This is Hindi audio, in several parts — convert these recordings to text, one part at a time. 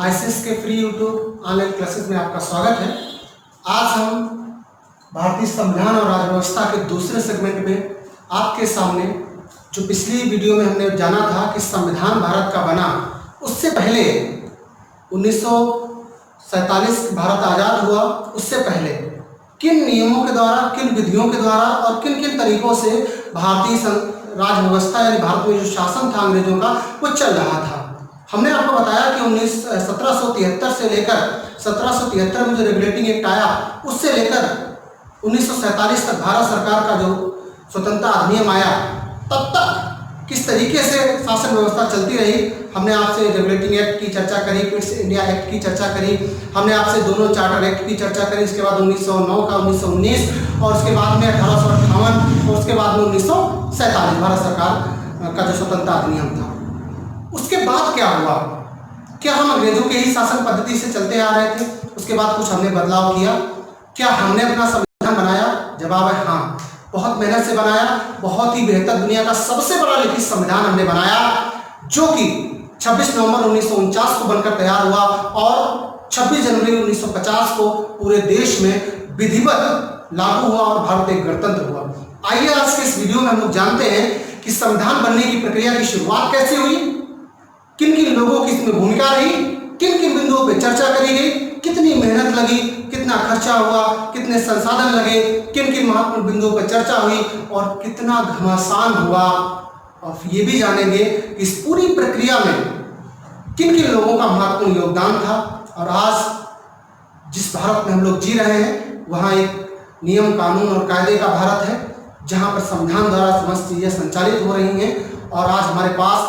आईसीएस के फ्री यूट्यूब ऑनलाइन क्लासेस में आपका स्वागत है। आज हम भारतीय संविधान और राजव्यवस्था के दूसरे सेगमेंट में आपके सामने, जो पिछली वीडियो में हमने जाना था कि संविधान भारत का बना, उससे पहले 1947 भारत आज़ाद हुआ, उससे पहले किन नियमों के द्वारा, किन विधियों के द्वारा और किन किन तरीकों से भारतीय राजव्यवस्था यानी भारत में जो शासन था अंग्रेजों का, वो चल रहा था। हमने आपको बताया कि 1773 से लेकर 1773 में जो रेगुलेटिंग एक्ट आया, उससे लेकर 1947 तक भारत सरकार का जो स्वतंत्रता अधिनियम आया, तब तक किस तरीके से शासन व्यवस्था चलती रही। हमने आपसे रेगुलेटिंग एक्ट की चर्चा करी, क्विट्स इंडिया एक्ट की चर्चा करी, हमने आपसे दोनों चार्टर एक्ट की चर्चा करी, उसके बाद 1909 का 1919 और उसके बाद में 1858 और उसके बाद में 1947 भारत सरकार का जो स्वतंत्रता अधिनियम था। उसके बाद क्या हुआ? क्या हम अंग्रेजों के ही शासन पद्धति से चलते आ रहे थे? उसके बाद कुछ हमने बदलाव किया? क्या हमने अपना संविधान बनाया? जवाब है हाँ, बहुत मेहनत से बनाया। बहुत ही बेहतर, दुनिया का सबसे बड़ा लिखित संविधान हमने बनाया, जो कि 26 नवंबर 1949 को बनकर तैयार हुआ और 26 जनवरी 1950 को पूरे देश में विधिवत लागू हुआ और भारत एक गणतंत्र हुआ। आइए आज के इस वीडियो में हम लोग जानते हैं कि संविधान बनने की प्रक्रिया की शुरुआत कैसे हुई, किन किन लोगों की इसमें भूमिका रही, किन किन बिंदुओं पर चर्चा करी गई, कितनी मेहनत लगी, कितना खर्चा हुआ, कितने संसाधन लगे, किन किन महत्वपूर्ण बिंदुओं पर चर्चा हुई और कितना घमासान हुआ। और ये भी जानेंगे कि इस पूरी प्रक्रिया में किन किन लोगों का महत्वपूर्ण योगदान था। और आज जिस भारत में हम लोग जी रहे हैं, वहाँ एक नियम, कानून और कायदे का भारत है, जहाँ पर संविधान द्वारा समस्त चीज़ें संचालित हो रही हैं। और आज हमारे पास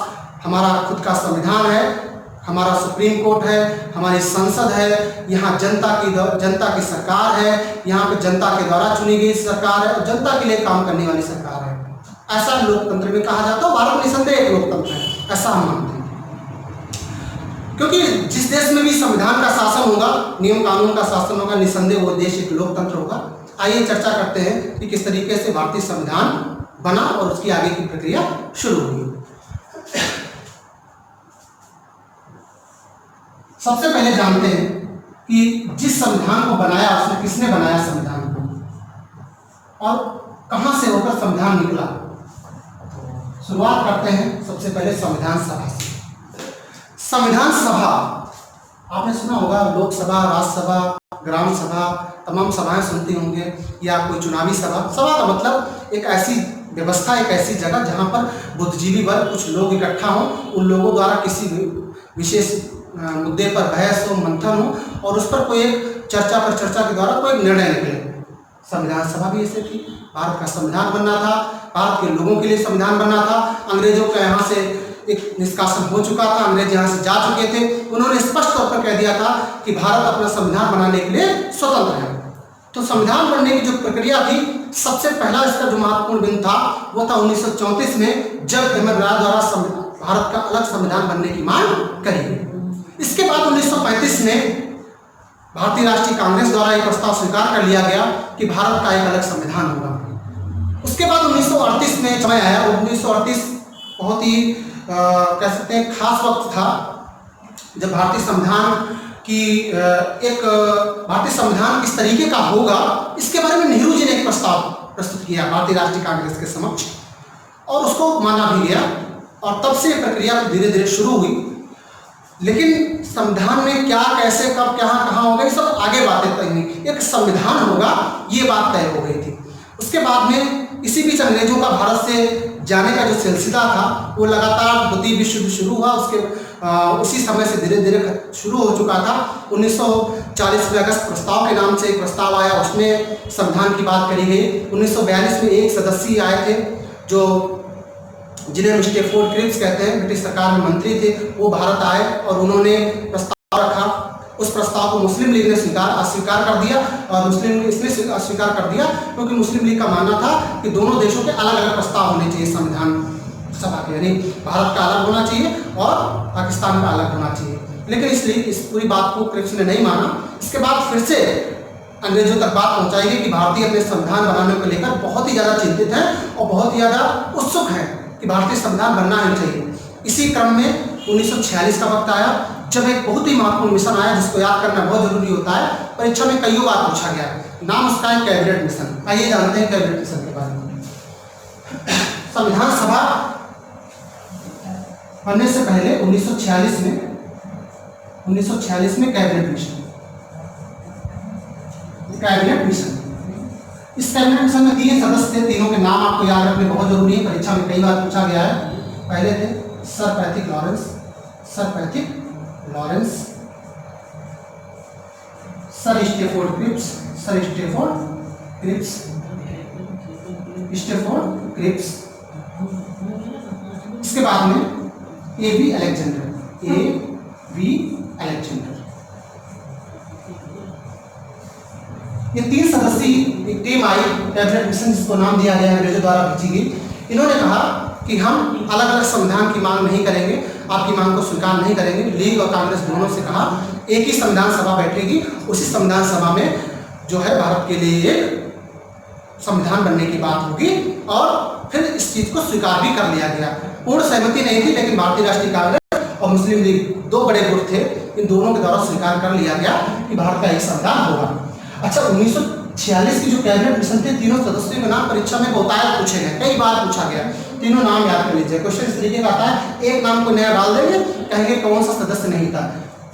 हमारा खुद का संविधान है, हमारा सुप्रीम कोर्ट है, हमारी संसद है, यहाँ जनता की सरकार है, यहाँ पे जनता के द्वारा चुनी गई सरकार है और जनता के लिए काम करने वाली सरकार है। ऐसा लोकतंत्र में कहा जाता है। भारत निसंदेह एक लोकतंत्र है, ऐसा हम मानते हैं। क्योंकि जिस देश में भी संविधान का शासन होगा, नियम कानून का शासन होगा, निसंदेह वो देश एक लोकतंत्र होगा। आइए चर्चा करते हैं कि किस तरीके से भारतीय संविधान बना और उसकी आगे की प्रक्रिया शुरू हुई। सबसे पहले जानते हैं कि जिस संविधान को बनाया, उसने किसने बनाया संविधान को और कहां से होकर संविधान निकला। शुरुआत करते हैं सबसे पहले संविधान सभा से। संविधान सभा आपने सुना होगा, लोकसभा, राज्यसभा, ग्राम सभा, तमाम सभाएं सुनती होंगे, या कोई चुनावी सभा। सभा का मतलब एक ऐसी व्यवस्था, एक ऐसी जगह जहां पर बुद्धिजीवी वर्ग, कुछ लोग इकट्ठा हों, उन लोगों द्वारा किसी विशेष मुद्दे पर बहस हो, मंथन हो और उस पर कोई एक चर्चा के द्वारा कोई निर्णय निकले। संविधान सभा भी ऐसे थी। भारत का संविधान बनना था, भारत के लोगों के लिए संविधान बनना था। अंग्रेजों का यहाँ से एक निष्कासन हो चुका था, अंग्रेज यहाँ से जा चुके थे। उन्होंने स्पष्ट तौर पर कह दिया था कि भारत अपना संविधान बनाने के लिए स्वतंत्र है। तो संविधान बनने की जो प्रक्रिया थी, सबसे पहला इसका जो महत्वपूर्ण बिंदु था वो था 1934 में, जब अहमदनगर द्वारा भारत का अलग संविधान बनने की मांग करी गई। इसके बाद 1935 में भारतीय राष्ट्रीय कांग्रेस द्वारा एक प्रस्ताव स्वीकार कर लिया गया कि भारत का एक अलग संविधान होगा। उसके बाद 1938 में समय आया। 1938 बहुत ही कह सकते हैं खास वक्त था, जब भारतीय संविधान किस तरीके का होगा, इसके बारे में नेहरू जी ने एक प्रस्ताव प्रस्तुत किया भारतीय राष्ट्रीय कांग्रेस के समक्ष और उसको माना भी गया। और तब से प्रक्रिया धीरे धीरे शुरू हुई। लेकिन संविधान में क्या, कैसे, कब, कहाँ होगा, ये सब आगे बातें तय हुई। एक संविधान होगा, ये बात तय हो गई थी। उसके बाद में इसी बीच अंग्रेजों का भारत से जाने का जो सिलसिला था, वो लगातार द्वितीय विश्व युद्ध शुरू हुआ, उसी समय से धीरे धीरे शुरू हो चुका था। 1940 में अगस्त प्रस्ताव के नाम से एक प्रस्ताव आया, उसमें संविधान की बात करी गई। 1942 में एक सदस्य आए थे, जिन्हें स्टैफोर्ड क्रिप्स कहते हैं, ब्रिटिश सरकार में मंत्री थे, वो भारत आए और उन्होंने प्रस्ताव रखा। उस प्रस्ताव को मुस्लिम लीग ने अस्वीकार कर दिया और मुस्लिम लीग इसलिए अस्वीकार कर दिया क्योंकि मुस्लिम लीग का मानना था कि दोनों देशों के अलग अलग प्रस्ताव होने चाहिए संविधान सभा के, यानी भारत का अलग होना चाहिए और पाकिस्तान का अलग होना चाहिए। लेकिन इसलिए इस पूरी बात को क्रिप्स ने नहीं माना। इसके बाद फिर से अंग्रेजों तक बात पहुंचाई गई कि भारतीय अपने संविधान बनाने को लेकर बहुत ही ज़्यादा चिंतित हैं और बहुत ही ज़्यादा उत्सुक हैं कि भारतीय संविधान बनना ही चाहिए। इसी क्रम में 1946 का वक्त आया, जब एक बहुत ही महत्वपूर्ण मिशन आया जिसको याद करना बहुत जरूरी होता है, परीक्षा में कई बार पूछा गया, नाम उसका है कैबिनेट मिशन। आइए जानते हैं कैबिनेट मिशन के बारे में। संविधान सभा बनने से पहले 1946 में कैबिनेट मिशन इस कैबिनेट मिशन में 3 सदस्य थे। तीनों के नाम आपको याद रखने बहुत जरूरी है, परीक्षा में कई बार पूछा गया है। पहले थे sir Pethick Lawrence, sir Stafford Cripps, इसके बाद में ए.बी. अलेक्जेंडर। ये 3 सदस्यीय एक टीम आई कैबिनेट मिशन, जिसको नाम दिया गया अंग्रेजों द्वारा भेजी गई। इन्होंने कहा कि हम अलग अलग संविधान की मांग नहीं करेंगे, आपकी मांग को स्वीकार नहीं करेंगे। लीग और कांग्रेस दोनों से कहा एक ही संविधान सभा बैठेगी, उसी संविधान सभा में जो है भारत के लिए एक संविधान बनने की बात होगी, और फिर इस चीज को स्वीकार भी कर लिया गया। पूर्ण सहमति नहीं थी, लेकिन भारतीय राष्ट्रीय कांग्रेस और मुस्लिम लीग 2 बड़े गुट थे, इन दोनों के द्वारा स्वीकार कर लिया गया कि भारत का एक संविधान होगा। अच्छा, 1946 की जो कैबिनेट मिशन थे, तीनों सदस्यों के नाम परीक्षा में बहुतायत पूछे गए, कई बार पूछा गया। तीनों नाम याद कर लीजिए। क्वेश्चन इस तरीके का आता है, एक नाम को नया डाल देंगे, कहेंगे कौन सा सदस्य नहीं था,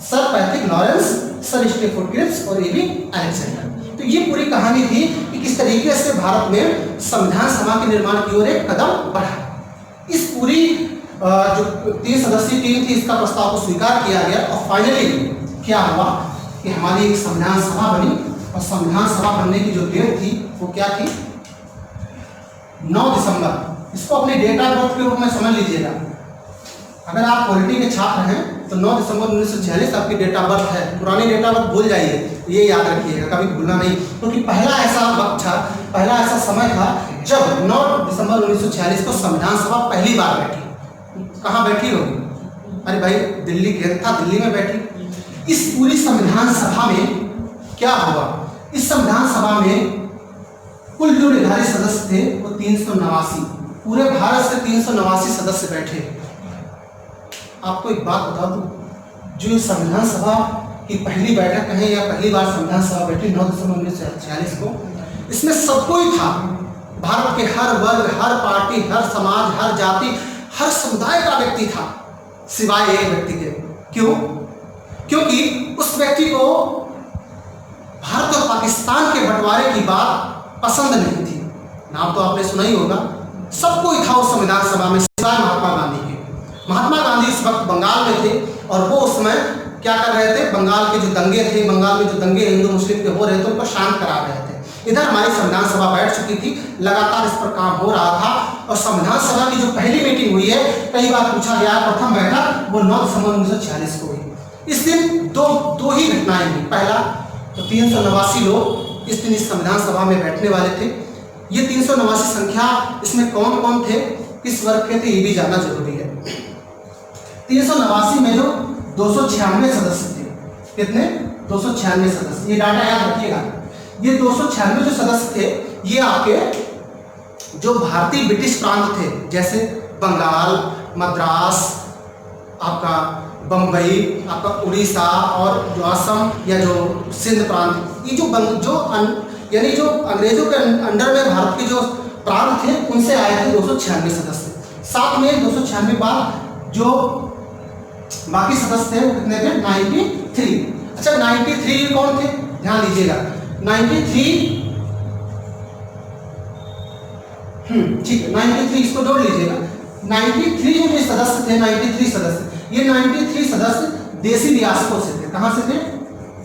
sir Pethick Lawrence, sir Stafford Cripps और ए.बी. अलेक्जेंडर। तो ये पूरी कहानी थी कि किस तरीके से भारत में संविधान सभा के निर्माण की ओर एक कदम बढ़ा। इस पूरी जो 3 सदस्यीय टीम थी, इसका प्रस्ताव को स्वीकार किया गया, और फाइनली क्या हुआ कि हमारी एक संविधान सभा बनी। और संविधान सभा बनने की जो डेट थी वो क्या थी, 9 दिसंबर। इसको अपने डेट ऑफ बर्थ के रूप में समझ लीजिएगा। अगर आप पॉलिटी के छात्र हैं तो 9 दिसंबर 1946 आपकी डेट ऑफ बर्थ है। पुरानी डेट ऑफ बर्थ भूल जाइए, ये याद रखिएगा, कभी भूलना नहीं, क्योंकि पहला ऐसा वक्त था, पहला ऐसा समय था जब 9 दिसंबर 1946 को संविधान सभा पहली बार बैठी। कहाँ बैठी होगी? अरे भाई, दिल्ली गेट था, दिल्ली में बैठी। इस पूरी संविधान सभा में क्या हुआ, इस संविधान सभा में कुल जो निर्धारित सदस्य थे वो 389, पूरे भारत से 389 सदस्य बैठे। आपको एक बात बता दूं, जो संविधान सभा की पहली बैठक कहें या पहली बार संविधान सभा बैठी 9 दिसंबर 1946 को, इसमें सब कोई था, भारत के हर वर्ग, हर पार्टी, हर समाज, हर जाति, हर समुदाय का व्यक्ति था, सिवाय एक व्यक्ति के। क्यों? क्योंकि उस व्यक्ति को भारत और पाकिस्तान के बंटवारे की बात पसंद नहीं थी। नाम तो आपने सुना ही होगा। सब कोई था उस संविधान सभा में, सिवाय महात्मा गांधी के। महात्मा गांधी इस वक्त बंगाल में थे, और वो उस समय क्या कर रहे थे, बंगाल के जो दंगे थे, बंगाल में जो दंगे हिंदू मुस्लिम के हो रहे थे उनको शांत करा रहे थे। इधर हमारी संविधान सभा बैठ चुकी थी, लगातार इस पर काम हो रहा था। और संविधान सभा की जो पहली मीटिंग हुई है, कई बार पूछा गया, प्रथम बैठक वो 9 दिसंबर 1946 को हुई। इस दिन दो ही घटनाएं हुई। पहला तो 389 लोग इस दिन इस संविधान सभा में बैठने वाले थे। ये 389 संख्या, इसमें कौन कौन थे, किस वर्ग के थे, ये भी जानना जरूरी है। 389 में जो 296 सदस्य थे, कितने? 296 सदस्य। ये डाटा याद रखिएगा। ये 296 जो सदस्य थे, ये आपके जो भारतीय ब्रिटिश प्रांत थे, जैसे बंगाल, मद्रास, आपका बम्बई, आपका उड़ीसा और जो असम या जो सिंध प्रांत, ये यानी जो अंग्रेजों के अंडर में भारत के जो प्रांत थे, उनसे आए थे 296 सदस्य। साथ में 296 बाद जो बाकी सदस्य थे वो कितने थे? 93। अच्छा, 93 कौन थे? ध्यान दीजिएगा, 93 ठीक है, 93 इसको जोड़ लीजिएगा। 93 जो सदस्य थे, 93 सदस्य, ये 93 सदस्य देसी रियासतों से थे। कहाँ से थे?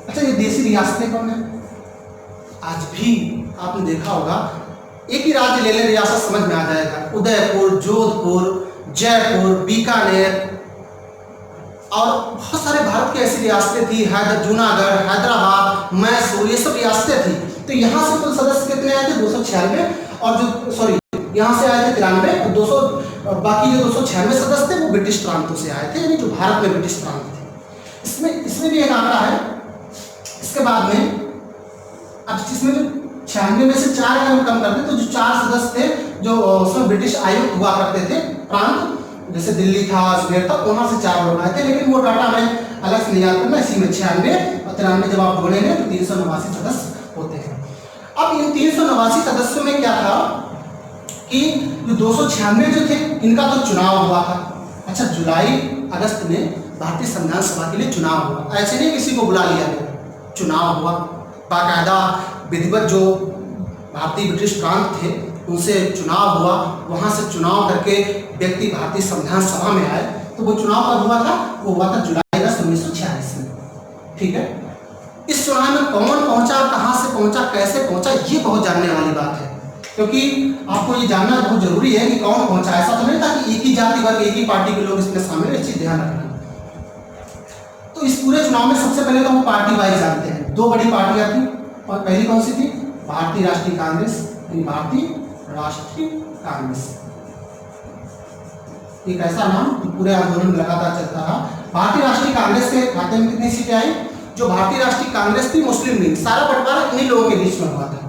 अच्छा, ये देसी रियासतें कौन है? आज भी आपने देखा होगा, एक ही राज्य ले लें, रियासत समझ में आ जाएगा। उदयपुर, जोधपुर, जयपुर, बीकानेर और बहुत सारे भारत की ऐसी रियासतें थी, जूनागढ़, हैदराबाद, मैसूर, ये सब रियासतें थी। तो यहाँ से कुल सदस्य कितने आए थे? 296। और जो सॉरी यहाँ से आए थे 93, और 200 बाकी जो 296 सदस्य थे वो ब्रिटिश प्रांतों से आए थे, यानी जो भारत में ब्रिटिश प्रांत थे। इसमें भी एक आंकड़ा है। इसके बाद में अब इसमें जो 96 में से 4 अगर हम कम करते तो जो 4 सदस्य थे, जो उसमें ब्रिटिश आयुक्त हुआ करते थे, प्रांत जैसे दिल्ली था, अजमेर था, वहाँ से 4 लोग आए थे, लेकिन वो डाटा हमें अलग से नहीं याद करना। इसी में 96 और 93 जब आप जोड़ेंगे तो 389 सदस्य होते हैं। अब इन 389 सदस्यों में क्या था कि जो 296 जो थे इनका तो चुनाव हुआ था। अच्छा, जुलाई अगस्त में भारतीय संविधान सभा के लिए चुनाव हुआ, ऐसे नहीं किसी को बुला लिया गया, चुनाव हुआ बाकायदा विधिवत। जो भारतीय ब्रिटिश प्रांत थे उनसे चुनाव हुआ, वहाँ से चुनाव करके व्यक्ति भारतीय संविधान सभा में आए। तो वो चुनाव कब हुआ था? वो हुआ था जुलाई अगस्त 1946 में। ठीक है, इस चुनाव में कौन पहुंचा, कहाँ से पहुंचा, कैसे पहुंचा, ये बहुत जानने वाली बात है, क्योंकि आपको ये जानना बहुत जरूरी है कि कौन पहुंचा। ऐसा तो नहीं था कि एक ही जाति वर्ग, एक ही पार्टी के लोग इसमें शामिल, इस चीज ध्यान रखना। तो इस पूरे चुनाव में सबसे पहले तो हम पार्टी वाइज जानते हैं। 2 बड़ी पार्टियां थी, और पहली कौन सी थी? भारतीय राष्ट्रीय कांग्रेस। भारतीय राष्ट्रीय कांग्रेस एक ऐसा नाम जो पूरे आंदोलन में लगातार चलता रहा। भारतीय राष्ट्रीय कांग्रेस के खाते में कितनी सीटें आई? जो भारतीय राष्ट्रीय कांग्रेस थी, मुस्लिम लीग, सारा बंटवारा इन्हीं लोगों के बीच में हुआ था।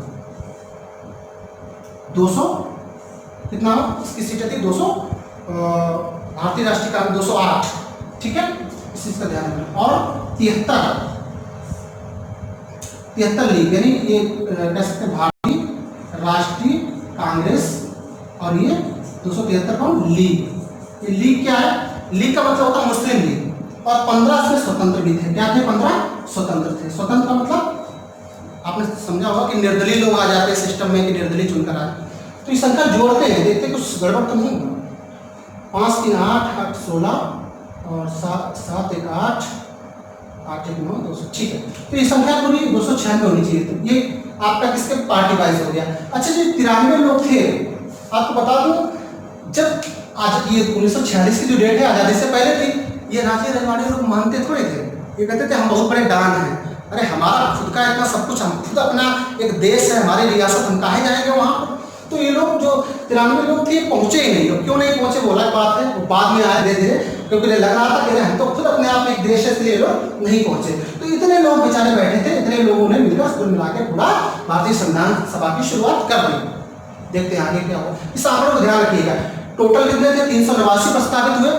200 कितना इसकी सीटें थी? 200 भारतीय राष्ट्रीय कांग्रेस 208। ठीक है, इस चीज का ध्यान रखना। और 73 लीग, यानी ये कह सकते हैं भारतीय राष्ट्रीय कांग्रेस, और ये 273 कौन? लीग। ये लीग क्या है? लीग का मतलब होता है मुस्लिम लीग। और 15 इसमें स्वतंत्र भी थे। क्या थे? 15 स्वतंत्र थे। स्वतंत्र का मतलब आपने समझा होगा कि निर्दलीय लोग आ जाते हैं सिस्टम में, कि निर्दलीय चुनकर आए। तो ये संख्या जोड़ते हैं, देखते कुछ गड़बड़ तो नहीं हुआ। 5 3 8 8 16 और 7 1 8 8 1 9 200। ठीक है, तो ये संख्या पूरी 296 होनी चाहिए। तो ये आपका किसके पार्टी वाइज हो गया। अच्छा, जो 93 लोग थे, आपको बता दूं, जब आज ये 1946 की जो डेट है, आज़ादी से पहले थी, ये राजे रजवाड़े लोग मानते थोड़े थे। ये कहते थे हम बहुत बड़े डान हैं, अरे हमारा खुद का इतना सब कुछ, हम खुद अपना एक देश है, हमारी रियासत, हम काहे जाएंगे वहाँ पर। तो ये लोग जो 93 लोग थे पहुँचे ही नहीं। क्यों नहीं पहुँचे वो अलग बात है, वो बाद में आए धीरे धीरे, क्योंकि लग रहा था कि हम तो खुद अपने आप में एक देश है, इसलिए लोग नहीं पहुँचे। तो इतने लोग बेचारे बैठे थे, इतने लोगों ने मिलकर कुल मिला के पूरा भारतीय संविधान सभा की शुरुआत कर दी। देखते हैं आगे क्या हो। इस आंकड़े को ध्यान रखिएगा। टोटल कितने थे? 389 प्रस्तावित हुए।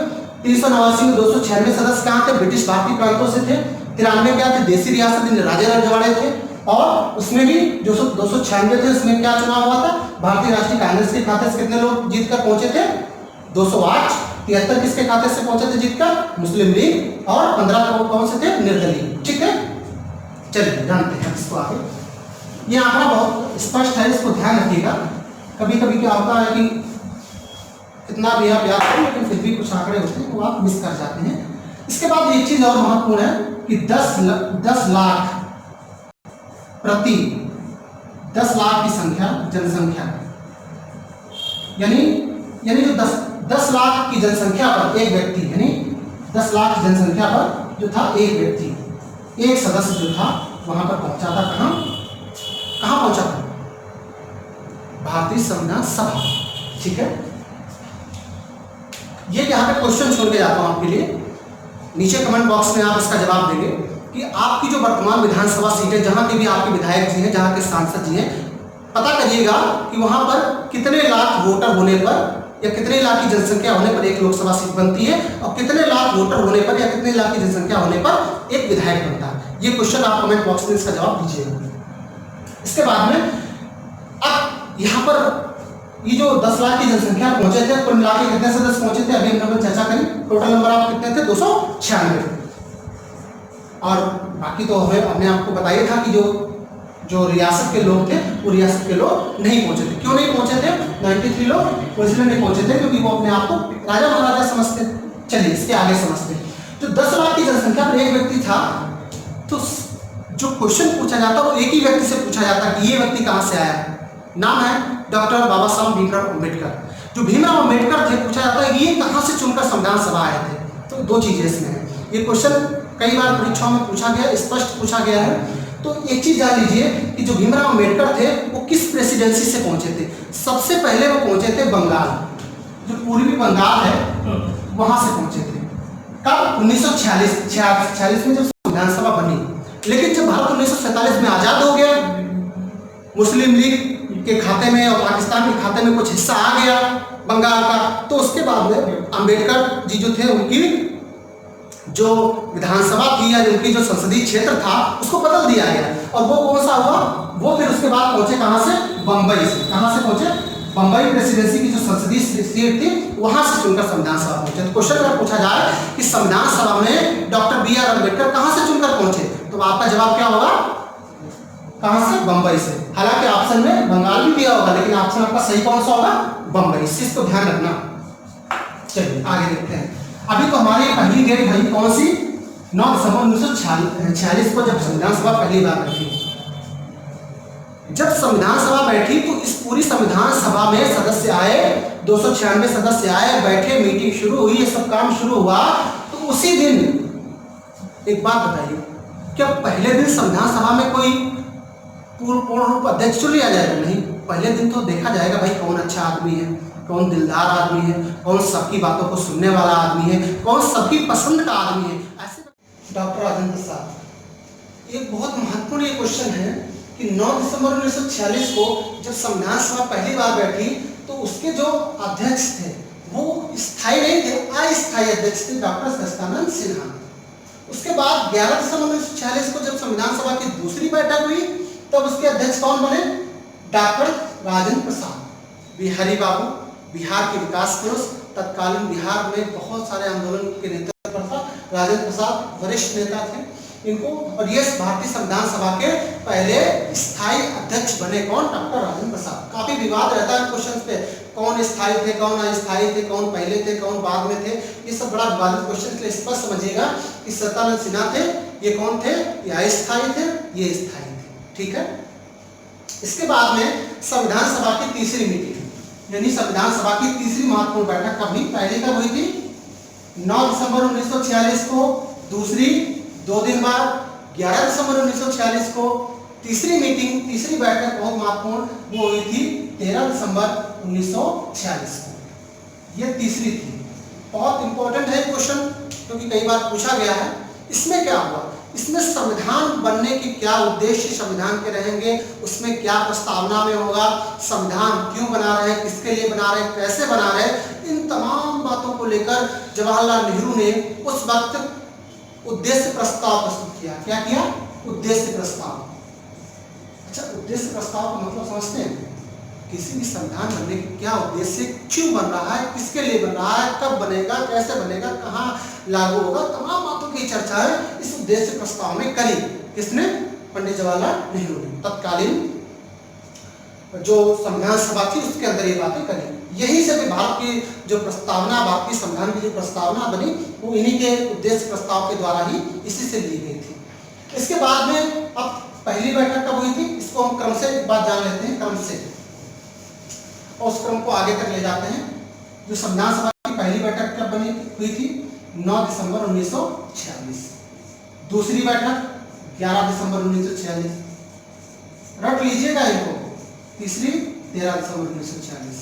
389 में 296 सदस्य कहाँ थे? ब्रिटिश भारतीय प्रांतों से थे। 93 क्या थे? देसी रियासत राजे रजवाड़े थे। और उसमें भी जो 296 थे, उसमें क्या चुनाव हुआ था? भारतीय राष्ट्रीय कांग्रेस के खाते से कितने लोग जीतकर पहुंचे थे? 208। 73 किसके खाते से पहुंचे थे जीतकर? मुस्लिम लीग। और 15 कौन से थे? निर्दलीय। ठीक है, चलिए जानते हैं इसको आगे। ये आंकड़ा बहुत स्पष्ट है, इसको ध्यान रखिएगा। कभी कभी क्या होता है कि कितना भी आप याद करें, लेकिन फिर भी कुछ आंकड़े होते हैं वो आप मिस कर जाते हैं। इसके बाद एक चीज और महत्वपूर्ण है कि 10 लाख प्रति 10 लाख की संख्या, जनसंख्या, यानी जो 10 लाख की जनसंख्या पर एक व्यक्ति, यानी 10 लाख की जनसंख्या पर जो था एक व्यक्ति, एक सदस्य जो था वहां पर पहुंचा था। कहां पहुंचा था? भारतीय संविधान सभा। ठीक है, ये यहाँ पे क्वेश्चन छोड़ के जाता हूं आपके लिए, नीचे कमेंट बॉक्स में आप इसका जवाब देंगे कि आपकी जो वर्तमान विधानसभा सीटें, जहाँ के भी आपके विधायक जी हैं, जहाँ के सांसद जी हैं, पता करिएगा कि वहाँ पर कितने लाख वोटर होने पर या कितने लाख की जनसंख्या होने पर एक लोकसभा सीट बनती है, और कितने लाख वोटर होने पर या कितने लाख की जनसंख्या होने पर एक विधायक बनता है। ये क्वेश्चन आप कमेंट बॉक्स में इसका जवाब दीजिएगा। इसके बाद में अब यहाँ पर ये जो 10 लाख की जनसंख्या पहुंचे थे, कुल मिला के कितने सदस्य पहुंचे थे, अभी हम लोग चर्चा करी। टोटल नंबर आप कितने थे? 296। और बाकी तो हमने आपको बताया था कि जो रियासत के लोग थे, वो रियासत के लोग नहीं पहुंचे थे। क्यों नहीं पहुंचे थे? 93 लोग इसलिए नहीं पहुंचे थे क्योंकि वो अपने आप को राजा महाराजा समझते। चलिए इसके आगे समझते हैं। जो 10 लाख की जनसंख्या पर एक व्यक्ति था, तो जो क्वेश्चन पूछा जाता वो एक ही व्यक्ति से पूछा जाता कि ये व्यक्ति कहाँ से आया है। नाम है डॉक्टर बाबा साहब भीमराव अम्बेडकर। जो भीमराव अम्बेडकर थे, पूछा जाता है ये कहाँ से चुनकर संविधान सभा आए थे। तो 2 चीजें इसमें हैं। ये क्वेश्चन कई बार परीक्षाओं में पूछा गया, स्पष्ट पूछा गया है। तो एक चीज जान लीजिए कि जो भीमराव अम्बेडकर थे वो किस प्रेसिडेंसी से पहुंचे थे। सबसे पहले वो पहुंचे थे बंगाल, जो पूर्वी बंगाल है वहां से पहुंचे थे। कब? 1946 में जब संविधान सभा बनी। लेकिन जब भारत 1947 में आजाद हो गया, मुस्लिम लीग के खाते में और पाकिस्तान के खाते में कुछ हिस्सा आ गया बंगाल का, तो उसके बाद में अंबेडकर जी जो थे उनकी जो विधानसभा थी या उनकी जो संसदीय क्षेत्र था उसको बदल दिया गया। और वो कौन सा हुआ, वो फिर उसके बाद पहुंचे कहाँ से, बम्बई से। कहाँ से पहुंचे, बम्बई प्रेसिडेंसी की जो संसदीय सीट थी वहां से चुनकर संविधान सभा पहुंचे। तो क्वेश्चन अगर पूछा जाए कि संविधान सभा में डॉक्टर बी आर अम्बेडकर कहाँ से चुनकर पहुंचे, तो आपका जवाब क्या होगा, कहाँ से, बम्बई से। हालांकि ऑप्शन में बंगाल भी दिया होगा, लेकिन ऑप्शन आपका सही कौन सा होगा, बम्बई। इस चीज को ध्यान रखना। चलिए आगे देखते हैं। अभी तो हमारी पहली डेट भाई कौन सी, 9 दिसंबर 1946 को जब संविधान सभा पहली बार बैठी। जब संविधान सभा बैठी तो इस पूरी संविधान सभा में सदस्य आए, 296 सदस्य आए, बैठे, मीटिंग शुरू हुई, ये सब काम शुरू हुआ। तो उसी दिन एक बात बताइए, क्या पहले दिन संविधान सभा में कोई पूर्ण रूप अध्यक्ष चुन लिया जाएगा? नहीं, पहले दिन तो देखा जाएगा भाई कौन अच्छा आदमी है, कौन दिलदार आदमी है, कौन सबकी बातों को सुनने वाला आदमी है, कौन सबकी पसंद का आदमी है। ऐसे डॉक्टर राजेंद्र प्रसाद, एक बहुत महत्वपूर्ण ये क्वेश्चन है कि 9 दिसंबर 1946 को जब संविधान सभा पहली बार बैठी तो उसके जो अध्यक्ष थे वो स्थायी नहीं थे, अस्थायी अध्यक्ष थे, डॉक्टर सच्चिदानंद सिन्हा। उसके बाद 11 दिसंबर 1946 को जब संविधान सभा की दूसरी बैठक हुई तब उसके अध्यक्ष कौन बने, डॉक्टर राजेंद्र प्रसाद, बिहारी बाबू, बिहार के विकास पुरुष, तत्कालीन बिहार में बहुत सारे आंदोलन के नेतृत्व था राजेंद्र प्रसाद, वरिष्ठ नेता थे इनको। और ये भारतीय संविधान सभा के पहले स्थायी अध्यक्ष बने कौन, डॉक्टर राजेंद्र प्रसाद। काफी विवाद रहता है क्वेश्चन पे, कौन स्थायी थे, कौन अस्थायी थे, कौन पहले थे, कौन बाद में थे, ये सब बड़ा विवादित क्वेश्चन। इसलिए स्पष्ट समझिएगा कि सच्चिदानंद सिन्हा थे, ये कौन थे, ये अस्थायी थे, ये स्थायी थे, ठीक है। इसके बाद में संविधान सभा की तीसरी मीटिंग, यानी संविधान सभा की तीसरी महत्वपूर्ण बैठक कब हुई, पहली कब हुई थी, 9 दिसंबर 1946 को, दूसरी 2 दिन बाद 11 दिसंबर 1946 को। तीसरी मीटिंग, तीसरी बैठक बहुत महत्वपूर्ण वो हुई थी 13 दिसंबर 1946 को। ये तीसरी थी। बहुत इंपॉर्टेंट है क्वेश्चन क्योंकि कई बार पूछा गया है। इसमें क्या हुआ, इसमें संविधान बनने के क्या उद्देश्य संविधान के रहेंगे, उसमें क्या प्रस्तावना में होगा, संविधान क्यों बना रहे हैं, किसके लिए बना रहे हैं, कैसे बना रहे हैं, इन तमाम बातों को लेकर जवाहरलाल नेहरू ने उस वक्त उद्देश्य प्रस्ताव प्रस्तुत किया। क्या किया, उद्देश्य प्रस्ताव। अच्छा, उद्देश्य प्रस्ताव का मतलब समझते हैं, किसी भी संविधान बनने के क्या उद्देश्य, क्यों बन रहा है, किसके लिए बन रहा है, कब बनेगा, कैसे बनेगा, कहाँ लागू होगा, तमाम बातों की चर्चा है इस उद्देश्य प्रस्ताव में करी। किसने, पंडित जवाहरलाल नेहरू ने तत्कालीन जो संविधान सभा थी उसके अंदर ये बातें करी। यही से भी भारत की जो प्रस्तावना, भारतीय संविधान की जो प्रस्तावना बनी वो इन्हीं के उद्देश्य प्रस्ताव के द्वारा ही इसी से ली गई थी। इसके बाद में अब पहली बैठक कब हुई थी, इसको हम क्रम से एक बात जान लेते हैं, क्रम से, और उस क्रम को आगे तक ले जाते हैं। जो संविधान सभा की पहली बैठक कब बनी हुई थी, 9 दिसंबर 1946। दूसरी बैठक 11 दिसंबर 1946, रट लीजिएगा इनको। तीसरी 13 दिसंबर 1946।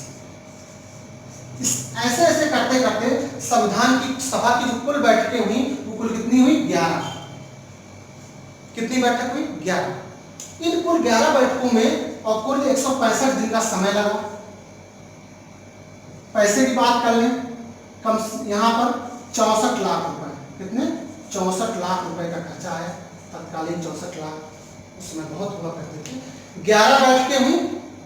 ऐसे ऐसे करते करते संविधान की सभा की जो कुल बैठकें हुई वो कुल कितनी हुई, 11। कितनी बैठक हुई, 11। इन कुल 11 बैठकों में और कुल 165 दिन का समय लगा। पैसे की बात कर लें, कम यहाँ पर 64 लाख रुपए, कितने, 64 लाख रुपए का खर्चा है। तत्कालीन 64 लाख उस समय बहुत हुआ करते थे। 11 बैठकें हुई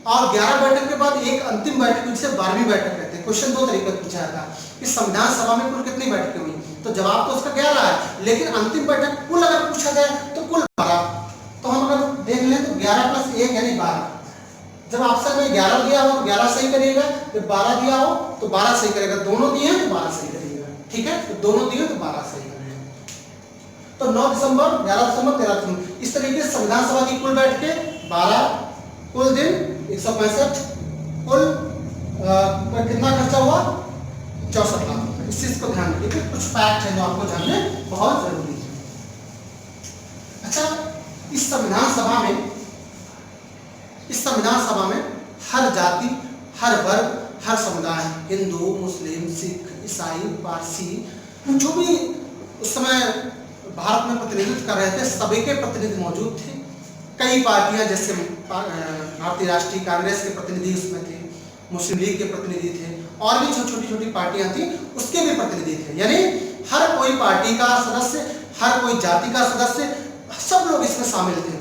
और 11 बैठक के बाद एक अंतिम बैठक जिसे 12वीं बैठक कहते हैं। क्वेश्चन दो तरीके से पूछा था कि संविधान सभा में कुल कितनी बैठकें हुई, तो जवाब तो उसका 11 है, लेकिन अंतिम बैठक कुल अगर पूछा जाए तो कुल 12। तो हम अगर देख लें तो 11 + 1 यानी 12। जब ऑप्शन में 11 दिया हो तो 11 सही करिएगा, जब 12 दिया हो तो 12 सही करेगा, दोनों दिए तो 12 सही करिएगा, ठीक है। तो दोनों दिए तो 12 सही करेगा। तो 9 दिसंबर, 11 दिसंबर, 13 दिसंबर, इस तरीके से संविधान सभा की कुल बैठकें 12, कुल दिन 165, कुल कितना खर्चा हुआ, 64 लाख रुपए। इस चीज को ध्यान रखिए, कुछ फैक्ट है जो आपको जानने बहुत जरूरी है। अच्छा, इस संविधान सभा में हर जाति, हर वर्ग, हर समुदाय, हिंदू, मुस्लिम, सिख, ईसाई, पारसी, जो भी उस समय भारत में प्रतिनिधित्व कर रहे थे, सभी के प्रतिनिधि मौजूद थे। कई पार्टियां जैसे भारतीय राष्ट्रीय कांग्रेस के प्रतिनिधि उसमें थे, मुस्लिम लीग के प्रतिनिधि थे, और भी छोटी छोटी पार्टियां थी उसके भी प्रतिनिधि थे। यानी हर कोई पार्टी का सदस्य, हर कोई जाति का सदस्य, सब लोग इसमें शामिल थे।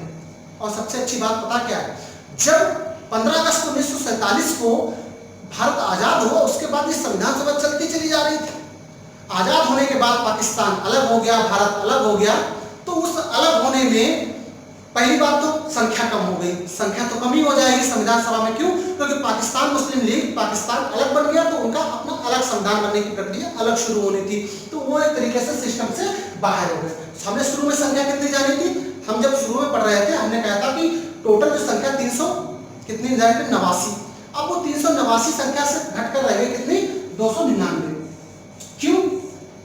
और सबसे अच्छी बात पता क्या है, जब 15 अगस्त 1947 को भारत आज़ाद हुआ, उसके बाद ये संविधान सभा चलती चली जा रही थी। आज़ाद होने के बाद पाकिस्तान अलग हो गया, भारत अलग हो गया, तो उस अलग होने में पहली बात तो संख्या कम हो गई। संख्या तो कम ही हो जाएगी संविधान सभा में, क्यों? क्योंकि पाकिस्तान मुस्लिम लीग पाकिस्तान अलग बन गया, तो उनका अपना अलग संविधान बनने की प्रक्रिया अलग शुरू होनी थी, तो वो एक तरीके से सिस्टम से बाहर हो गए। हमने शुरू में संख्या कितनी जानी थी? हम जब शुरू में पढ़ रहे थे हमने कहा था कि टोटल जो संख्या 300 कितनी निर्धारित है? 89। अब वो 389 संख्या से घटकर रह गई कितनी? 299। क्यों?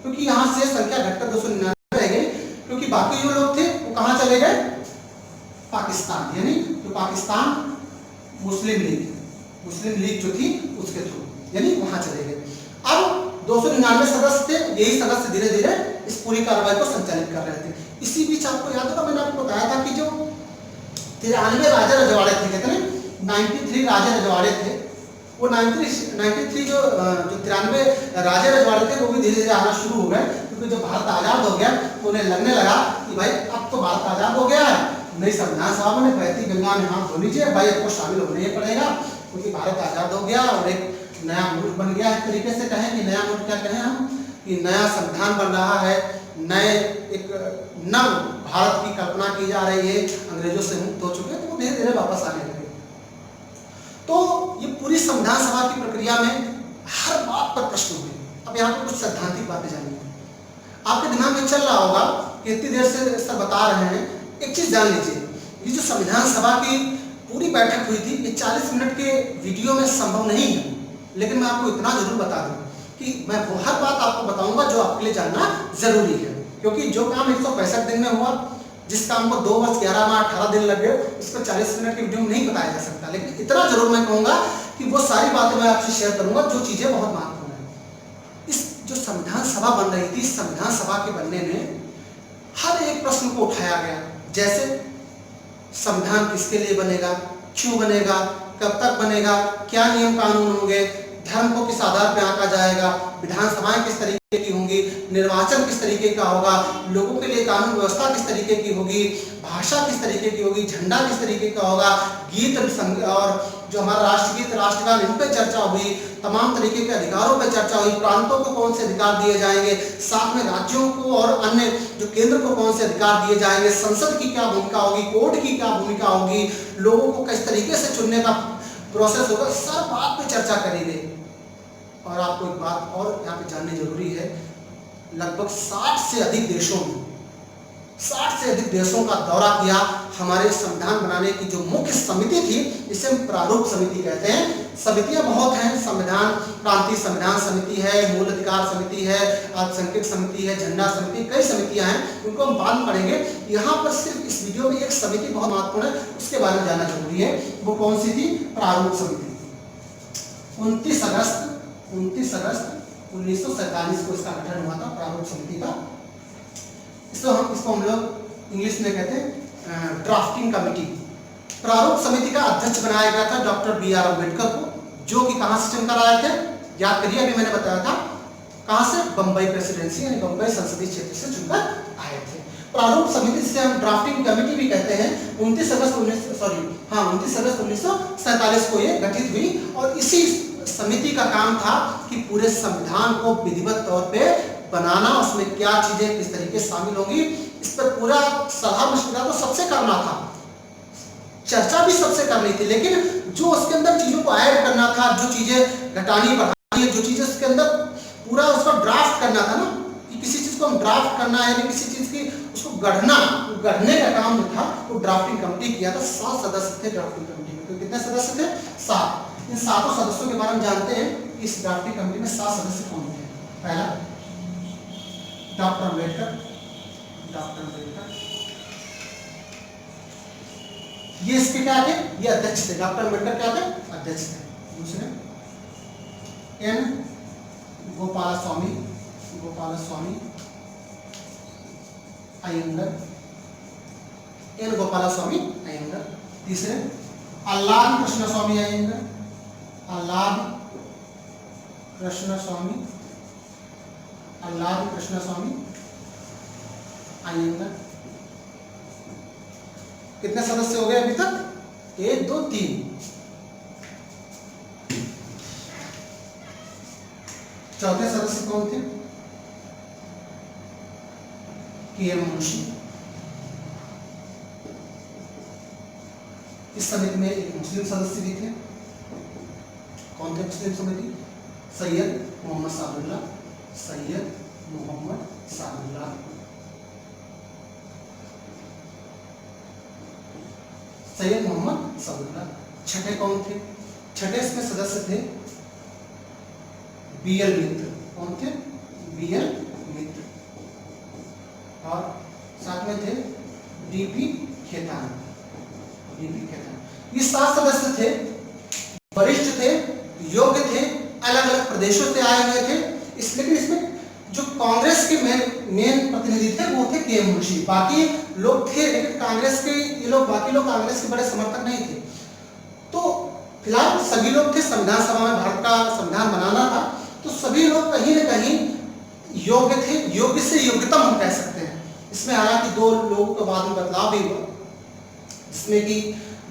क्योंकि यहाँ से संख्या घटकर 299 रह गई, क्योंकि बाकी जो लोग थे वो कहाँ चले गए? पाकिस्तान, यानी जो पाकिस्तान मुस्लिम लीग जो थी उसके थ्रू, यानी वहां चले गए। अब 299 सदस्य थे, यही सदस्य धीरे धीरे इस पूरी कार्रवाई को संचालित कर रहे थे। इसी बीच आपको याद होगा मैंने आपको बताया था कि जो 93 राजा रजवाड़े थे, कहते हैं 93 राजा रजवाड़े थे, वो 93 जो 93 राजा रजवाड़े थे वो भी धीरे धीरे आना शुरू हो गए, क्योंकि जब भारत आज़ाद हो गया तो उन्हें लगने लगा कि भाई अब तो भारत आज़ाद हो गया है, नई संविधान सभा में बहती गंगा में हाथ धो लीजिए भाई, आपको शामिल होना ही पड़ेगा, क्योंकि भारत आज़ाद हो गया और एक नया मुल्क बन गया। एक तरीके से कहें कि नया मुल्क क्या कहें हम, कि नया संविधान बन रहा है, नए एक नव भारत की कल्पना की जा रही है, अंग्रेजों से मुक्त हो चुके हैं, तो वो धीरे धीरे वापस आने लगे। तो ये पूरी संविधान सभा की प्रक्रिया में हर बात पर प्रश्न हुए। अब यहाँ पर कुछ सैद्धांतिक बातें जानिए। आपके दिमाग में चल रहा होगा कि इतनी देर से सर बता रहे हैं, एक चीज जान लीजिए, ये जो संविधान सभा की पूरी बैठक हुई थी, ये 40 मिनट के वीडियो में संभव नहीं है, लेकिन मैं आपको इतना जरूर बता दूं कि मैं वो हर बात आपको बताऊंगा जो आपके लिए जानना जरूरी है, क्योंकि जो काम 165 दिन में हुआ, जिस काम को 2 वर्ष 11 माह 18 दिन लगे, उसको 40 मिनट के वीडियो में नहीं बताया जा सकता। लेकिन इतना जरूर मैं कहूंगा कि वो सारी बातें मैं आपसे शेयर करूंगा जो चीजें बहुत महत्वपूर्ण है। इस जो संविधान सभा बन रही थी, संविधान सभा के बनने में हर एक प्रश्न को उठाया गया, जैसे संविधान किसके लिए बनेगा, क्यों बनेगा, कब तक बनेगा, क्या नियम कानून होंगे, धर्म को किस आधार पर आंका जाएगा, विधानसभाएं किस तरीके की होंगी, निर्वाचन किस तरीके का होगा, लोगों के लिए कानून व्यवस्था किस तरीके की होगी, भाषा किस तरीके की होगी, झंडा किस तरीके का होगा, गीत और जो हमारा राष्ट्रगीत राष्ट्रगान, इन पे चर्चा हुई, तमाम तरीके के अधिकारों पर चर्चा हुई, प्रांतों को कौन से अधिकार दिए जाएंगे, साथ में राज्यों को और अन्य जो केंद्र को कौन से अधिकार दिए जाएंगे, संसद की क्या भूमिका होगी, कोर्ट की क्या भूमिका होगी, लोगों को किस तरीके से चुनने का प्रोसेस होगा, सब बात पे चर्चा करी गई। और आपको एक बात और यहाँ पे जाननी जरूरी है, लगभग 60 से अधिक देशों का दौरा किया हमारे संविधान बनाने की जो मुख्य समिति थी, इसे हम प्रारूप समिति कहते हैं। समितियां बहुत हैं, संविधान क्रांति संविधान समिति है, मूल अधिकार समिति है, अल्पसंख्यक समिति है, झंडा समिति, कई समितियां हैं, उनको हम बाद में पढ़ेंगे। यहाँ पर सिर्फ इस वीडियो में एक समिति बहुत महत्वपूर्ण है, उसके बारे में जानना जरूरी है। वो कौन सी थी? प्रारूप समिति। 29 अगस्त 1947 को इसका गठन हुआ था, प्रारूप समिति का। इसको हम लोग इंग्लिश में कहते हैं ड्राफ्टिंग कमेटी। प्रारूप समिति का अध्यक्ष बनाया गया था डॉक्टर B.R. अम्बेडकर को, जो कि कहां से चुनकर आए थे? याद करिए, अभी मैंने बताया था कहां से? बंबई प्रेसिडेंसी यानी बंबई संसदीय क्षेत्र से चुनकर आए थे। प्रारूप समिति से हम ड्राफ्टिंग कमेटी भी कहते हैं। 29 अगस्त 1947 को ये गठित हुई, और इसी समिति का काम था कि पूरे संविधान को विधिवत तौर पे बनाना, उसमें क्या चीजें किस तरीके शामिल होंगी, इस पर पूरा सलाह मशवरा तो सबसे करना था, चर्चा भी सबसे करनी थी, लेकिन जो उसके अंदर चीजों को ऐड करना था, जो चीजें घटानी बढ़ानी, जो चीजें उसके अंदर पूरा उसको ड्राफ्ट करना था ना, कि किसी चीज को हम ड्राफ्ट करना है, यानी किसी चीज की उसको गढ़ने का काम जो था वो ड्राफ्टिंग कमेटी किया था। 7 सदस्य थे ड्राफ्टिंग कमेटी में। तो कितने सदस्य थे? 7। इन 7 सदस्यों के बारे में जानते हैं कि इस ड्राफ्टिंग कमेटी में 7 सदस्य कौन थे? पहला डॉक्टर अम्बेडकर, ये इसके क्या थे? ये अध्यक्ष थे। डॉक्टर अम्बेडकर क्या थे? अध्यक्ष थे। दूसरे एन गोपालस्वामी अयंगर, एन गोपालस्वामी अयंगर। तीसरे अल्लादी कृष्णस्वामी अयंगर, अल्लादी कृष्णस्वामी, अल्लादी कृष्णस्वामी अयंगर। कितने सदस्य हो गए अभी तक? 1 2 3। चौथे सदस्य कौन थे? के.एम. मुंशी। इस समिति में एक मुस्लिम सदस्य भी थे। कौन थे मुस्लिम समिति? सैयद मोहम्मद सादुल्लाह, सैयद मोहम्मद सादुल्लाह। सैयद मोहम्मद सादुल्लाह। छठे कौन थे? छठे इसमें सदस्य थे बी.एल. मित्र। कौन थे? बी.एल. मित्र। और साथ में थे डी.पी. खेतान, डी.पी. खेतान। ये 7 सदस्य थे, वरिष्ठ थे, योग्य थे, अलग अलग प्रदेशों से आए हुए थे। लेकिन इसमें जो कांग्रेस के मेन प्रतिनिधि थे वो थे के.एम. मुंशी। बाकी लोग थे, लेकिन कांग्रेस के ये लोग, बाकी लोग कांग्रेस के बड़े समर्थक नहीं थे। तो फिलहाल सभी लोग थे, संविधान सभा में भारत का संविधान बनाना था, तो सभी लोग कहीं न कहीं योग्य थे, योग्य से योग्यतम हम कह सकते हैं। इसमें हालांकि 2 लोगों के बाद में बदलाव भी हुआ, जिसमें कि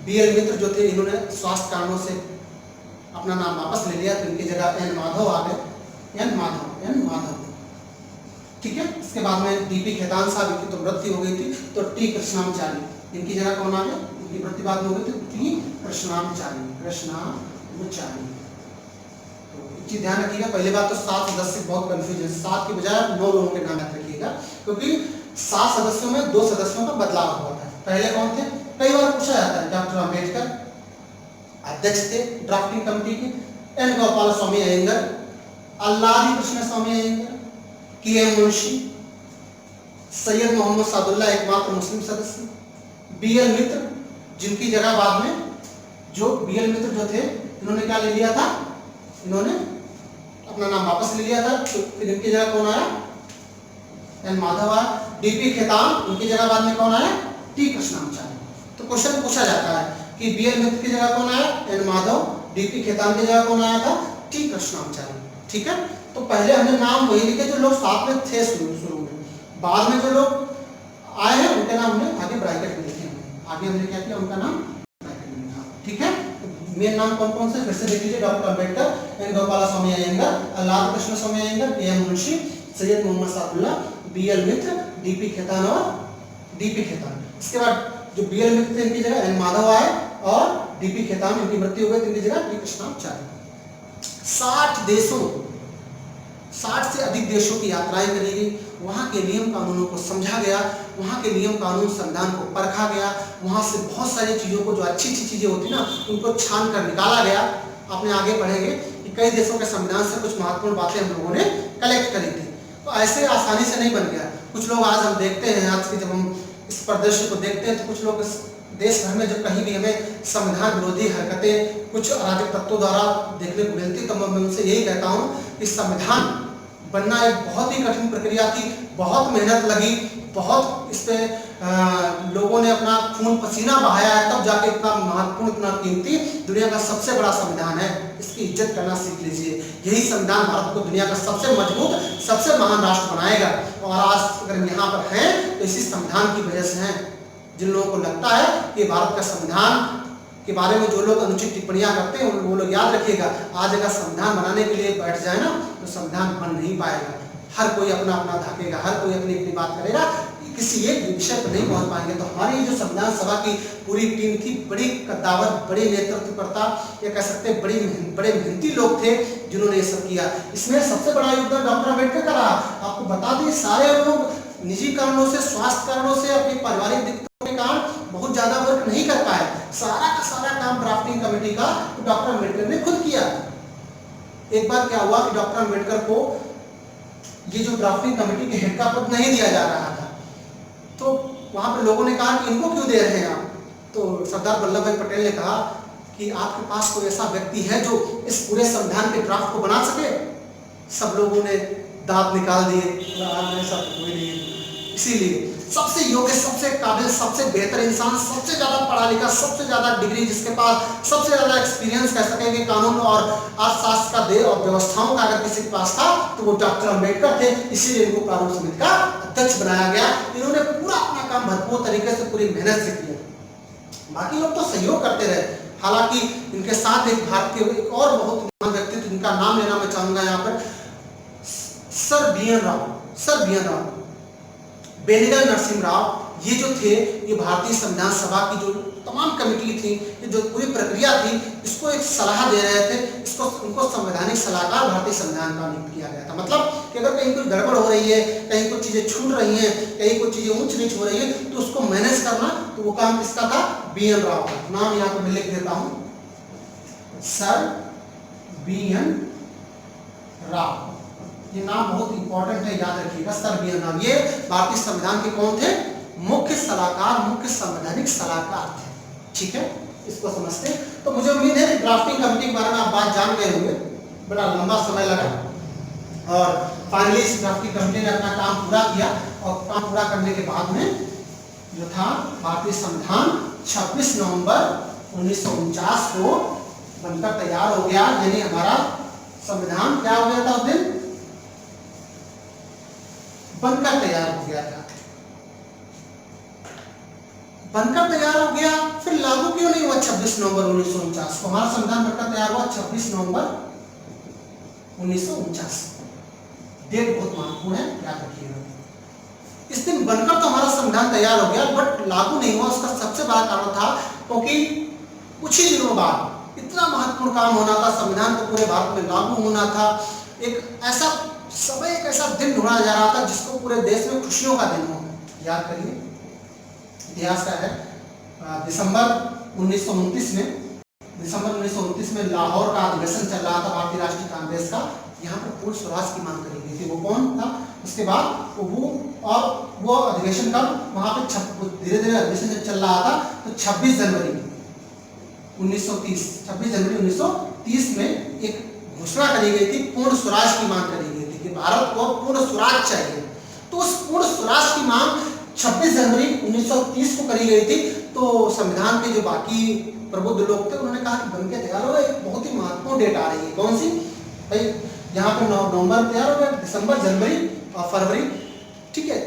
बी.एल. मित्र जो थे, इन्होंने स्वास्थ्य कारणों से अपना नाम वापस ले लिया, तो इनकी जगह एन माधव आ गए। एन माधव, ठीक है। इसके बाद में डी.पी. खेतान साहब की तो मृत्यु हो गई थी, तो टी. कृष्णामचारी, इनकी जगह कौन आ गया? इनकी मृत्यु बाद में हो गई थी टी. कृष्णामचारी। तो एक चीज ध्यान रखिएगा, पहले बात तो 7 सदस्य बहुत कंफ्यूजन, 7 की बजाय 9 लोगों के नाम याद रखिएगा, क्योंकि 7 सदस्यों में 2 सदस्यों का बदलाव हुआ था। पहले कौन थे? कई बार पूछा जाता है। डॉक्टर अम्बेडकर अध्यक्ष थे ड्राफ्टिंग कमेटी के, एन गोपालस्वामी अयंगर, अल्लादी कृष्णस्वामी अयंगर, के.एम. मुंशी, सैयद मोहम्मद सादुल्लाह एकमात्र मुस्लिम सदस्य, बी.एल. मित्र, जिनकी जगह बाद में जो बी.एल. मित्र जो थे, इन्होंने क्या ले लिया था? इन्होंने अपना नाम वापस ले लिया था। तो फिर इनकी जगह कौन आया? एन माधव आया। डी.पी. खेतान, इनकी जगह बाद में कौन आया? टी. कृष्णामचारी। तो क्वेश्चन पूछा जाता है कि बी.एल. मित्र की जगह कौन आया? एन माधव। डी.पी. खेतान की जगह कौन आया था? टी. कृष्णामचारी। ठीक है। तो पहले हमने नाम वही लिखे जो लोग साथ में थे शुरू में, बाद में जो लोग आए हैं उनके नाम हमने आगे ब्रैकेट में लिखे हैं। आगे हमने क्या किया? उनका नाम ब्रैकेट में लिखा। ठीक है। मेन नाम कौन कौन से फिर से देख लीजिए? Doctor Ambedkar, N Gopalaswami Ayyangar, Alladi Krishnaswami Ayyangar, K M. Munshi, Syed Mohammad Saadulla, B L. Mitra, D P. Khaitan और डी.पी. खेतान। इसके बाद जो बी.एल. मित्र थे, इनकी जगह एन माधव आए, और डी.पी. खेतान, इनकी मृत्यु हो गई, इनकी जगह टी. कृष्णामचारी। 60 से अधिक देशों की यात्राएं करी गई, वहाँ के नियम कानूनों को समझा गया, वहाँ के नियम कानून संविधान को परखा गया, वहाँ से बहुत सारी चीज़ों को, जो अच्छी अच्छी चीज़ें होती ना, उनको छान कर निकाला गया। आपने आगे पढ़ेंगे कि कई देशों के संविधान से कुछ महत्वपूर्ण बातें हम लोगों ने कलेक्ट करी थी। तो ऐसे आसानी से नहीं बन गया। कुछ लोग आज हम देखते हैं, आज की जब हम इस परिदृश्य को देखते हैं, तो कुछ लोग देश भर में जब कहीं भी हमें संविधान विरोधी हरकतें कुछ अराजक तत्वों द्वारा देखने को मिलती, तो मैं उनसे यही कहता हूँ कि संविधान बनना एक बहुत ही कठिन प्रक्रिया थी, बहुत मेहनत लगी, बहुत इस पे लोगों ने अपना खून पसीना बहाया है, तब जाके इतना महत्वपूर्ण, इतना कीमती, दुनिया का सबसे बड़ा संविधान है। इसकी इज्जत करना सीख लीजिए। यही संविधान भारत को दुनिया का सबसे मजबूत, सबसे महान राष्ट्र बनाएगा। और आज अगर हम यहाँ पर हैं तो इसी संविधान की वजह से हैं। जिन लोगों को लगता है कि भारत का संविधान के बारे में जो लोग अनुचित टिप्पणियां करते हैं, वो लोग याद रखिएगा, आज अगर संविधान बनाने के लिए बैठ जाए ना, तो संविधान बन नहीं पाएगा। हर कोई अपना अपना धाकेगा, हर कोई अपनी अपनी बात करेगा, किसी एक विषय पर नहीं पहुंच पाएंगे। तो हमारी जो संविधान सभा की पूरी टीम थी, बड़ी कद्दावर, बड़ी नेतृत्वकर्ता, ये कह सकते हैं बड़े मेहनती लोग थे जिन्होंने ये सब किया। इसमें सबसे बड़ा योगदान डॉक्टर अम्बेडकर का रहा। आपको बता दें, सारे लोग निजी कारणों से, स्वास्थ्य कारणों से, अपनी पारिवारिक दिक्कतों के कारण बहुत ज्यादा वर्क नहीं कर पाए। सारा का सारा काम ड्राफ्टिंग कमेटी का तो डॉक्टर अम्बेडकर ने खुद किया। एक बार क्या हुआ कि डॉक्टर अम्बेडकर को ये जो ड्राफ्टिंग कमेटी के हेड का पद नहीं दिया जा रहा था, तो वहां पर लोगों ने कहा कि इनको क्यों दे रहे हैं आप? तो सरदार वल्लभ भाई पटेल ने कहा कि आपके पास कोई ऐसा व्यक्ति है जो इस पूरे संविधान के ड्राफ्ट को बना सके? सब लोगों ने दांत निकाल दिए, ऐसा कोई नहीं। इसीलिए सबसे योग्य, सबसे काबिल, सबसे बेहतर इंसान, सबसे ज्यादा पढ़ा लिखा, सबसे ज्यादा डिग्री जिसके पास, सबसे ज्यादा एक्सपीरियंस कह सकेंगे कानून और अर्थशास्त्र का दे और व्यवस्थाओं का अगर किसी के पास था तो वो डॉक्टर अम्बेडकर थे। इसीलिए इनको कानून समिति का अध्यक्ष बनाया गया। इन्होंने पूरा अपना काम भरपूर तरीके से, पूरी मेहनत से किया। बाकी लोग तो सहयोग करते रहे। हालांकि इनके साथ एक भारत के एक और बहुत महान व्यक्तित्व जिनका नाम लेना मैं चाहूंगा यहाँ पर, सर बी.एन. राव, बेनीगल नरसिम्हा राव, ये जो थे ये भारतीय संविधान सभा की जो तमाम कमेटी थी, ये जो पूरी प्रक्रिया थी, इसको एक सलाह दे रहे थे। इसको उनको संवैधानिक सलाहकार भारतीय संविधान का नियुक्त किया गया था। मतलब कि अगर कहीं कोई गड़बड़ हो रही है, कहीं कुछ चीजें छूट रही हैं, कहीं कुछ चीजें ऊंच नीच हो रही है, तो उसको मैनेज करना, तो वो काम किसका था? बी.एन. राव का। नाम यहाँ पर मैं लिख देता हूँ, सर बी.एन. राव। ये नाम बहुत इंपॉर्टेंट है, याद रखिएगा, सर बी.एन. राव। ये भारतीय संविधान के कौन थे? मुख्य सलाहकार, मुख्य संवैधानिक सलाहकार थे। ठीक है, इसको समझते हैं। तो मुझे उम्मीद है कि ड्राफ्टिंग कमेटी के बारे में आप बात जान गए होंगे। बड़ा लंबा समय लगा और फाइनली इस ड्राफ्टिंग कमेटी ने अपना काम पूरा किया और काम पूरा करने के बाद में जो था भारतीय संविधान 26 नवंबर 1949 को बनकर तैयार हो गया। यानी हमारा संविधान क्या हो गया था उस दिन? बनकर तैयार हो गया था। बनकर तैयार हो गया, फिर लागू क्यों नहीं हुआ 26 नवंबर 1949 को? हमारा संविधान बनकर तैयार हुआ 26 नवंबर 1949। डेट बहुत महत्वपूर्ण है, याद रखिएगा। इस दिन बनकर तो हमारा संविधान तैयार हो गया, बट लागू नहीं हुआ। उसका सबसे बड़ा कारण था क्योंकि कुछ ही दिनों बाद इतना महत्वपूर्ण काम होना था, संविधान को पूरे भारत में लागू होना था। एक ऐसा समय, एक ऐसा दिन ढूंढा जा रहा था जिसको पूरे देश में खुशियों का दिन हो। याद करिए, इतिहास का है, दिसंबर 1929 में लाहौर का अधिवेशन चल रहा था भारतीय राष्ट्रीय कांग्रेस का। यहाँ पर पूर्ण स्वराज की मांग करी गई थी। वो कौन था? उसके बाद वो अधिवेशन का वहां पे धीरे धीरे अधिवेशन जब चल रहा था तो 26 जनवरी 1930 में एक घोषणा करी गई थी, पूर्ण स्वराज की मांग करी गई थी कि भारत को पूर्ण स्वराज चाहिए। तो उस पूर्ण स्वराज की मांग 26 जनवरी 1930 को करी गई थी। तो संविधान के जो बाकी प्रबुद्ध लोग थे उन्होंने कहा कि बनके तैयार हो गया। एक बहुत ही महत्वपूर्ण डेट आ रही है, कौन सी भाई? यहाँ पे नवंबर तैयार हो गया, दिसंबर, जनवरी और फरवरी। ठीक है,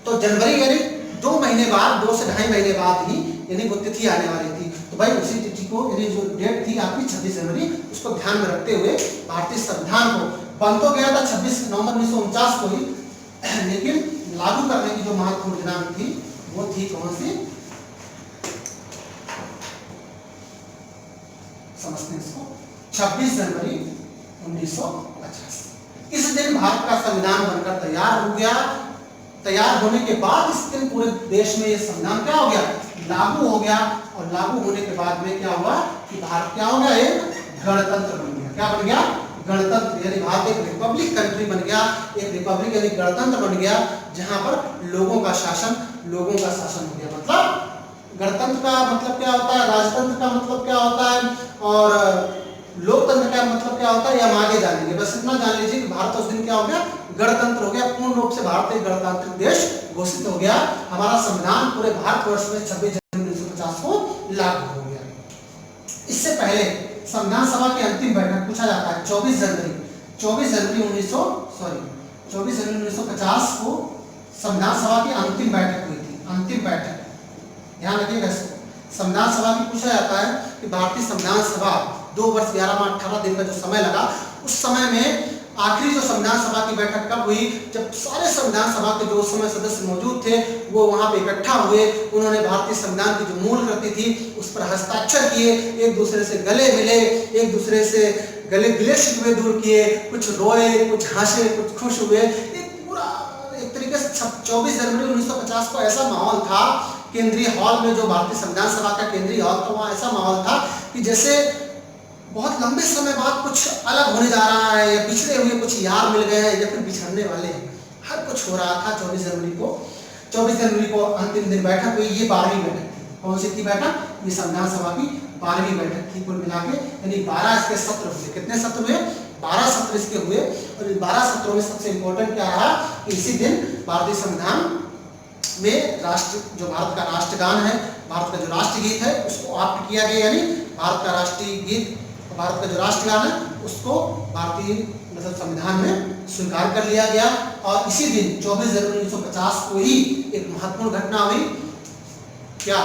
तो जनवरी यानी 2 महीने बाद, 2 से 2.5 महीने बाद ही यानी वो तिथि आने वाली थी। तो भाई उसी तिथि को, यानी जो डेट थी आपकी 26 जनवरी, उसको ध्यान में रखते हुए भारतीय संविधान को बन तो गया था 26 नवंबर 1949 को ही, लेकिन लागू करने की जो महत्वपूर्ण दिनांक थी वो थी कौन सी? समझते हैं इसको, 26 जनवरी 1950। इस दिन भारत का संविधान बनकर तैयार हो गया। तैयार होने के बाद इस दिन पूरे देश में ये संविधान क्या हो गया? लागू हो गया। और लागू होने के बाद में क्या हुआ कि भारत क्या हो गया? एक गणतंत्र बन गया। क्या बन गया? गणतंत्र। यानी भारत एक रिपब्लिक कंट्री बन गया। एक रिपब्लिक यानी गणतंत्र बन गया, जहां पर लोगों का शासन हो गया। मतलब गणतंत्र का मतलब क्या होता है, राजतंत्र का मतलब क्या होता है और लोकतंत्र का मतलब क्या होता है, ये हम आगे जानेंगे। बस इतना जान लीजिए कि भारत उस दिन क्या हो गया? गणतंत्र हो गया। पूर्ण रूप से भारत एक गणतांत्रिक देश घोषित हो गया। हमारा संविधान पूरे भारतवर्ष में 26 जनवरी 1950 को लागू हो गया। इससे पहले संविधान सभा की अंतिम बैठक पूछा जाता है 24 जनवरी 1950 को संविधान सभा की अंतिम बैठक हुई थी। अंतिम बैठक, ध्यान रखिएगा इसको। संविधान सभा की पूछा जाता है कि भारतीय संविधान सभा 2 वर्ष 11 माह 18 दिन का जो समय लगा, उस समय में आखिरी जो संविधान सभा की बैठक कब हुई? जब सारे संविधान सभा के जो उस समय सदस्य मौजूद थे वो वहां पे इकट्ठा हुए। उन्होंने भारतीय संविधान की जो मूल कृति थी उस पर हस्ताक्षर किए, एक दूसरे से गले मिले, एक दूसरे से गिले शिकवे दूर किए, कुछ रोए, कुछ हंसे, कुछ खुश हुए। एक तरीके से 24 जनवरी 1950 को ऐसा माहौल था केंद्रीय हॉल में, जो भारतीय संविधान सभा का केंद्रीय हॉल था, वहाँ ऐसा माहौल था कि जैसे बहुत लंबे समय बाद कुछ अलग होने जा रहा है, या पिछड़े हुए कुछ यार मिल गए हैं, या फिर बिछड़ने वाले हैं। हर कुछ हो रहा था। 24 जनवरी को अंतिम दिन बैठक हुई। ये 12वीं बैठक थी। कौन सी थी बैठक? ये संविधान सभा की 12वीं बैठक थी कुल मिला के। यानी 12 इसके सत्र हुए। कितने सत्र हुए? 12 सत्र इसके हुए और इन 12 सत्रों में सबसे इंपॉर्टेंट क्या रहा कि इसी दिन भारतीय संविधान में जो भारत का राष्ट्रगान है, भारत का जो राष्ट्रगीत है उसको ऑप्ट किया गया, यानी भारत का राष्ट्रीय गीत, भारत का जो राष्ट्रगान है उसको भारतीय मतलब संविधान में स्वीकार कर लिया गया। और इसी दिन 24 जनवरी 1950 को ही एक महत्वपूर्ण घटना हुई, क्या,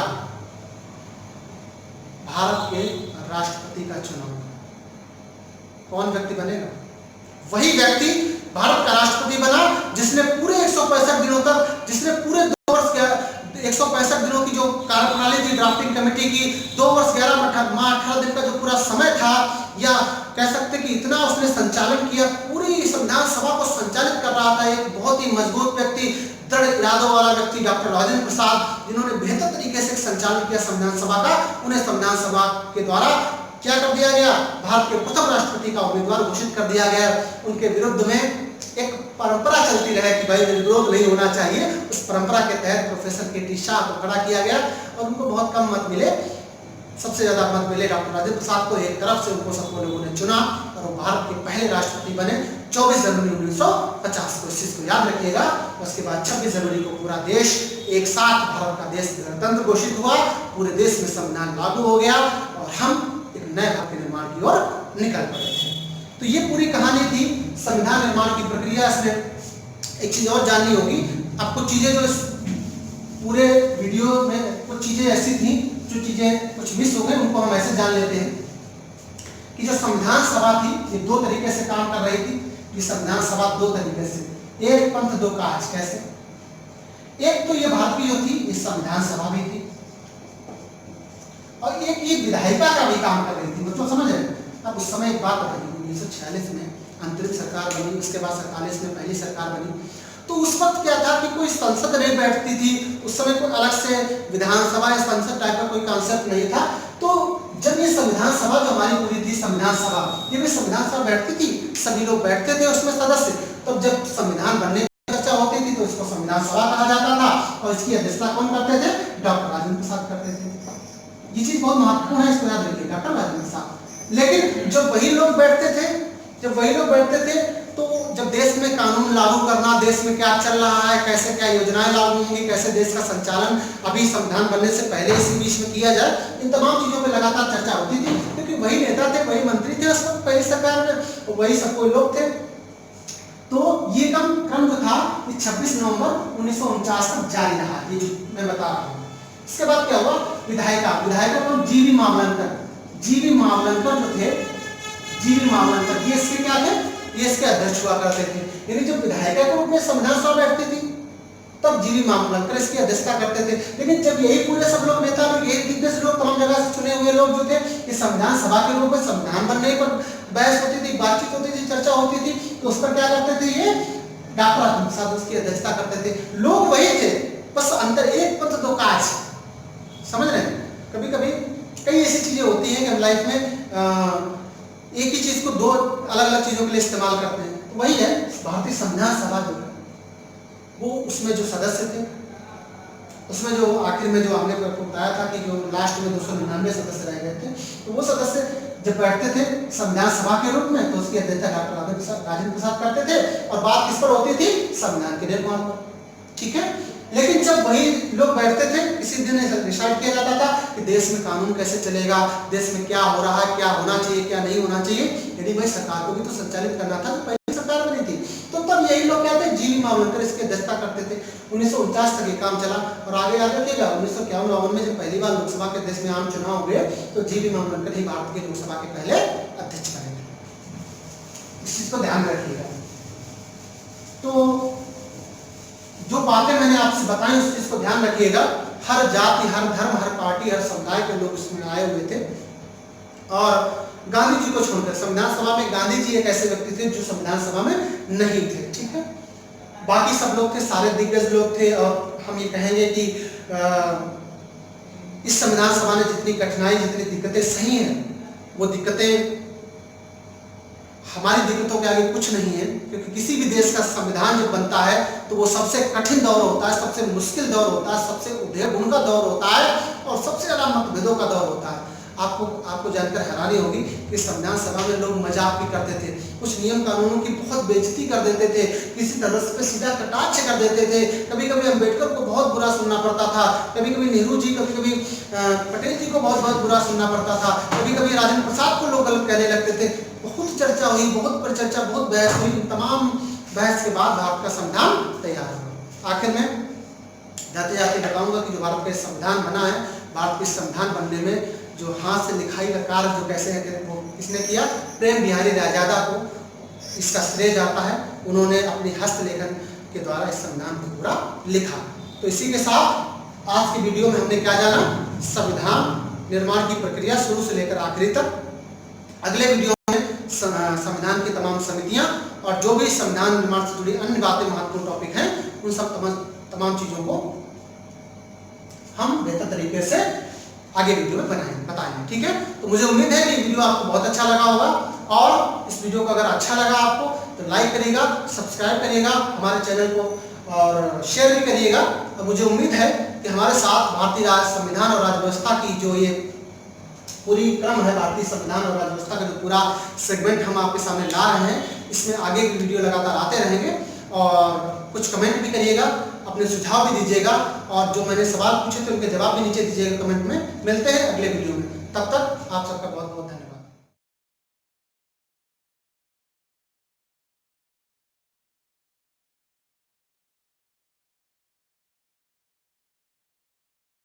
भारत के राष्ट्रपति का चुनाव। कौन व्यक्ति बनेगा? वही व्यक्ति भारत का राष्ट्रपति बना जिसने पूरे 165 दिनों तक, जिसने पूरे 2 वर्ष 165 दिनों की जो कार्यप्रणाली थी ड्राफ्टिंग कमेटी की, 2 वर्ष 11 माह 18 दिन का जो पूरा समय था, या कह सकते कि इतना उसने संचालन किया, पूरी संविधान सभा को संचालित कर रहा था एक बहुत ही मजबूत व्यक्ति, दृढ़ इरादों वाला व्यक्ति डॉक्टर राजेंद्र प्रसाद, जिन्होंने बेहतर तरीके से संचालन किया संविधान सभा का। उन्हें संविधान सभा के द्वारा क्या कर दिया गया, भारत के प्रथम राष्ट्रपति का उम्मीदवार घोषित कर दिया गया। उनके विरुद्ध में एक परंपरा चलती रहे कि भाई विरोध नहीं होना चाहिए, उस परंपरा के तहत प्रोफेसर के टी शाह को खड़ा किया गया और उनको बहुत कम मत मिले, सबसे ज्यादा मत मिले डॉक्टर राजेंद्र प्रसाद को। एक तरफ से उनको सब लोगों ने चुना और वो भारत के पहले राष्ट्रपति बने 24 जनवरी 1950 को। इस चीज को याद रखिएगा। उसके बाद 26 जनवरी को पूरा देश एक साथ भारत का देश गणतंत्र घोषित हुआ, पूरे देश में संविधान लागू हो गया और हम एक नए भारत के निर्माण की ओर निकल पड़े थे। तो ये पूरी कहानी थी संविधान निर्माण की प्रक्रिया। इसमें एक चीज और जाननी होगी, अब कुछ चीजें जो इस पूरे वीडियो में कुछ चीजें ऐसी थी जो चीजें कुछ मिस हो गई, उनको हम ऐसे जान लेते हैं कि जो संविधान सभा थी ये 2 तरीके से काम कर रही थी। ये संविधान सभा 2 तरीके से, एक पंथ दो काज। कैसे? एक तो ये भारत की जो थी ये संविधान सभा भी थी और एक ये विधायिका का भी काम कर रही थी। मतलब समझ रहे? अब उस समय एक बात बताइए, 1946 में अंतरिम सरकार बनी, उसके बाद 47 में पहली सरकार बनी। तो उस वक्त क्या था कि कोई संसद नहीं बैठती थी, उस समय कोई अलग से विधानसभा या संसद टाइप का कोई कॉन्सेप्ट नहीं था। तो जब ये संविधान सभा जो हमारी पूरी थी संविधान सभा, ये भी संविधान सभा बैठती थी, सभी लोग बैठते थे उसमें सदस्य। तो जब संविधान बनने की चर्चा होती थी तो इसको संविधान सभा कहा जाता था और इसकी अध्यक्षता कौन करते थे? डॉक्टर राजेंद्र प्रसाद करते थे। ये चीज बहुत महत्वपूर्ण है, इसको याद रखिए, डॉक्टर राजेंद्र प्रसाद। लेकिन जब वही लोग बैठते थे तो जब देश में कानून लागू करना, देश में क्या चल रहा है, कैसे क्या योजनाएं लागू होंगी, कैसे देश का संचालन अभी संविधान बनने से पहले इसी बीच में किया जाए, इन तमाम चीजों पे लगातार चर्चा होती थी। क्योंकि वही नेता थे, वही मंत्री थे उस वक्त पहली सरकार में, वही सब कोई लोग थे। तो ये क्रम जो था 26 नवंबर 1949 तक जारी रहा, ये जो मैं बता रहा हूँ। इसके बाद क्या हुआ? विधायिका को जीवी मावलंकर जो थे, जीवी मावलंकर ये इसके क्या थे? ये इसके अध्यक्ष हुआ करते थे। यानी जब विधायिका के रूप में संविधान सभा बैठती थी तब जीवी मावलंकर इसकी अध्यक्षता करते थे। लेकिन जब यही पूरे सब लोग नेता लोग, यही दिग्गज लोग, तमाम जगह से चुने हुए लोग जो थे, ये संविधान सभा के रूप में संविधान बनने पर बहस होती थी, बातचीत होती थी, चर्चा होती थी, तो उस पर क्या करते थे? ये डॉक्टर राजेंद्र प्रसाद उसकी अध्यक्षता करते थे। लोग वही थे, बस अंतर एक पंथ दो काज। समझ रहे हैं? कभी कभी कई ऐसी चीजें होती हैं कि हम लाइफ में एक ही चीज को 2 अलग अलग चीजों के लिए इस्तेमाल करते हैं। तो वही है भारतीय संविधान सभा जो है, वो उसमें जो सदस्य थे, उसमें जो आखिर में जो हमने बताया था कि जो लास्ट में 299 सदस्य रह गए थे, तो वो सदस्य जब बैठते थे संविधान सभा के रूप में तो उसकी अध्यक्षता डॉक्टर राजेंद्र प्रसाद करते थे और बात किस पर होती थी? संविधान के निर्माण पर। ठीक है। लेकिन जब वही लोग बैठते थे, इसी दिन डिसाइड किया जाता था कि देश में कानून कैसे चलेगा, देश में क्या हो रहा है, क्या होना चाहिए, क्या नहीं होना चाहिए। यदि भाई सरकार को भी तो संचालित करना था, तो पहले सरकार बनी थी। तो तब यही लोग क्या थे? जीवी मावलंकर इसके अध्यक्षता करते थे। 1949 तक ये काम चला और आगे याद रखिएगा 1951 में जब पहली बार लोकसभा के देश में आम चुनाव हुए तो जीवी मावलंकर ही भारत की लोकसभा के पहले अध्यक्ष बने थे। इस चीज को ध्यान रखिएगा। तो जो बातें मैंने आपसे बताई उस चीज को ध्यान रखिएगा। हर जाति, हर धर्म, हर पार्टी, हर समुदाय के लोग इसमें आए हुए थे और गांधी जी को छोड़कर संविधान सभा में गांधी जी एक ऐसे व्यक्ति थे जो संविधान सभा में नहीं थे। ठीक है। बाकी सब लोग थे, सारे दिग्गज लोग थे और हम ये कहेंगे कि इस संविधान सभा ने जितनी कठिनाई, जितनी दिक्कतें सही हैं, वो दिक्कतें हमारी दिक्कतों के आगे कुछ नहीं है। क्योंकि किसी भी देश का संविधान जब बनता है तो वो सबसे कठिन दौर होता है, सबसे मुश्किल दौर होता है, सबसे उधेड़-बुन का दौर होता है और सबसे ज्यादा मतभेदों का दौर होता है। आपको जानकर हैरानी होगी कि संविधान सभा में लोग मजाक भी करते थे कुछ नियम कानूनों की बहुत बेइज्जती कर देते थे, किसी तरह पे सीधा कटाक्ष कर देते थे। कभी कभी अम्बेडकर को बहुत बुरा सुनना पड़ता था, कभी कभी नेहरू जी, कभी कभी पटेल जी को बहुत बहुत बुरा सुनना पड़ता था, कभी कभी राजेंद्र प्रसाद को लोग गलत कहने लगते थे। बहुत चर्चा हुई, बहुत परिचर्चा, बहुत बहस हुई। तमाम बहस के बाद भारत का संविधान तैयार हुआ। आखिर में जाते जाते बताऊंगा कि जो भारत का संविधान बना है, भारत के संविधान बनने में जो हाथ से लिखाई का कार्य जो कैसे है वो किसने किया, प्रेम बिहारी रायजादा को इसका श्रेय जाता है। उन्होंने अपनी हस्तलेखन के द्वारा इस संविधान को पूरा लिखा। तो इसी के साथ आज की वीडियो में हमने क्या जाना, संविधान निर्माण की प्रक्रिया शुरू से लेकर आखिरी तक। अगले वीडियो में संविधान की तमाम समितियां और जो भी संविधान निर्माण से जुड़ी अन्य बातें, महत्वपूर्ण टॉपिक हैं, उन सब तमाम चीजों को हम बेहतर तरीके से आगे वीडियो में बताएंगे। ठीक है, तो मुझे उम्मीद है कि वीडियो आपको बहुत अच्छा लगा होगा, और इस वीडियो को अगर अच्छा लगा आपको तो लाइक करिएगा, सब्सक्राइब करिएगा हमारे चैनल को और शेयर भी करिएगा। तो मुझे उम्मीद है कि हमारे साथ भारतीय संविधान और राज्य व्यवस्था की जो ये पूरी क्रम है, भारतीय संविधान और राज्य व्यवस्था का जो पूरा सेगमेंट हम आपके सामने ला रहे हैं, इसमें आगे की वीडियो लगातार आते रहेंगे। और कुछ कमेंट भी करिएगा, अपने सुझाव भी दीजिएगा, और जो मैंने सवाल पूछे थे उनके जवाब भी नीचे दीजिएगा कमेंट में। मिलते हैं अगले वीडियो में, तब तक आप सबका बहुत बहुत धन्यवाद।